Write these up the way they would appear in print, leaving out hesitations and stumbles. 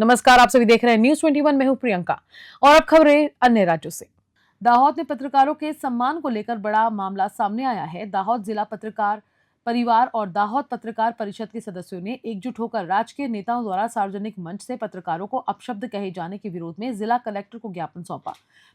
नमस्कार, आप सभी देख रहे हैं न्यूज 21। मैं हूं प्रियंका और अब खबरें अन्य राज्यों से। दाहोद में पत्रकारों के सम्मान को लेकर बड़ा मामला सामने आया है। दाहोद जिला पत्रकार परिवार और दाहोद पत्रकार परिषद के सदस्यों ने एकजुट होकर राजकीय नेताओं द्वारा सार्वजनिक मंच से पत्रकारों को अपशब्द कहे जाने के विरोध में जिला कलेक्टर को ज्ञापन सौंपा।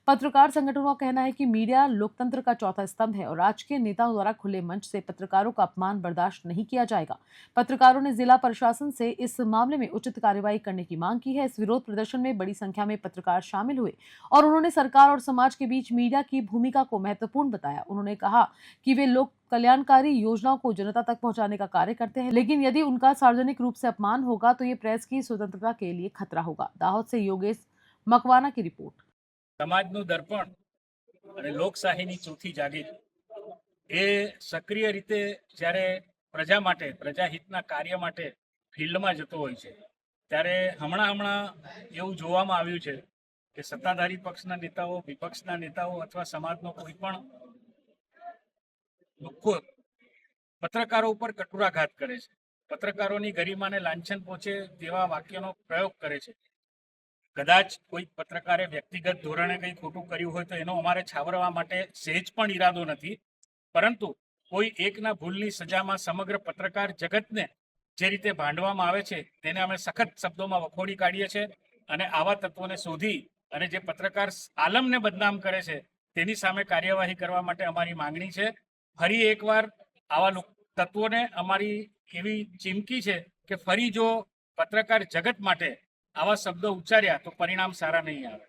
पत्रकार संगठनों का कहना है कि मीडिया लोकतंत्र का चौथा स्तंभ है और राजकीय नेताओं द्वारा खुले मंच से पत्रकारों का अपमान बर्दाश्त नहीं किया जाएगा। पत्रकारों ने जिला प्रशासन से इस मामले में उचित कार्रवाई करने की मांग की है। इस विरोध प्रदर्शन में बड़ी संख्या में पत्रकार शामिल हुए और उन्होंने सरकार और समाज के बीच मीडिया की भूमिका को महत्वपूर्ण बताया। उन्होंने कहा कि वे लोग कल्याणकारी योजनाओं को जनता तक पहुंचाने का कार्य करते हैं, लेकिन यदि उनका सार्वजनिक रूप से अपमान होगा तो ये प्रेस की स्वतंत्रता के लिए खतरा होगा। दाहोद से योगेश मकवाना की रिपोर्ट। સમાજનું દર્પણ અને લોકશાહીની ચોથી જાગીર એ સક્રિય રીતે જ્યારે પ્રજા માટે પ્રજાહિતના કાર્ય માટે ફિલ્ડમાં જતો હોય છે ત્યારે હમણાં એવું જોવામાં આવ્યું છે કે સત્તાધારી પક્ષના નેતાઓ, વિપક્ષના નેતાઓ અથવા સમાજનો કોઈ પણ લોકો પત્રકારો ઉપર કટુરાઘાત કરે છે, પત્રકારોની ગરિમાને લાંછન પહોંચે તેવા વાક્યનો પ્રયોગ કરે છે। કદાચ કોઈ પત્રકારે વ્યક્તિગત ધોરણે કંઈ ખોટું કર્યું હોય તો એનો અમારે છાવરવા માટે સહેજ પણ ઈરાદો નથી, પરંતુ કોઈ એકના ભૂલની સજામાં સમગ્ર પત્રકાર જગતને જે રીતે ભાંડવામાં આવે છે તેને અમે સખત શબ્દોમાં વખોડી કાઢીએ છીએ અને આવા તત્વોને શોધી અને જે પત્રકાર આલમને બદનામ કરે છે તેની સામે કાર્યવાહી કરવા માટે અમારી માંગણી છે। ફરી એકવાર આવા તત્વોને અમારી એવી ચીમકી છે કે ફરી જો પત્રકાર જગત માટે આવા શબ્દો ઉચ્ચાર્યા તો પરિણામ સારા નહીં આવે।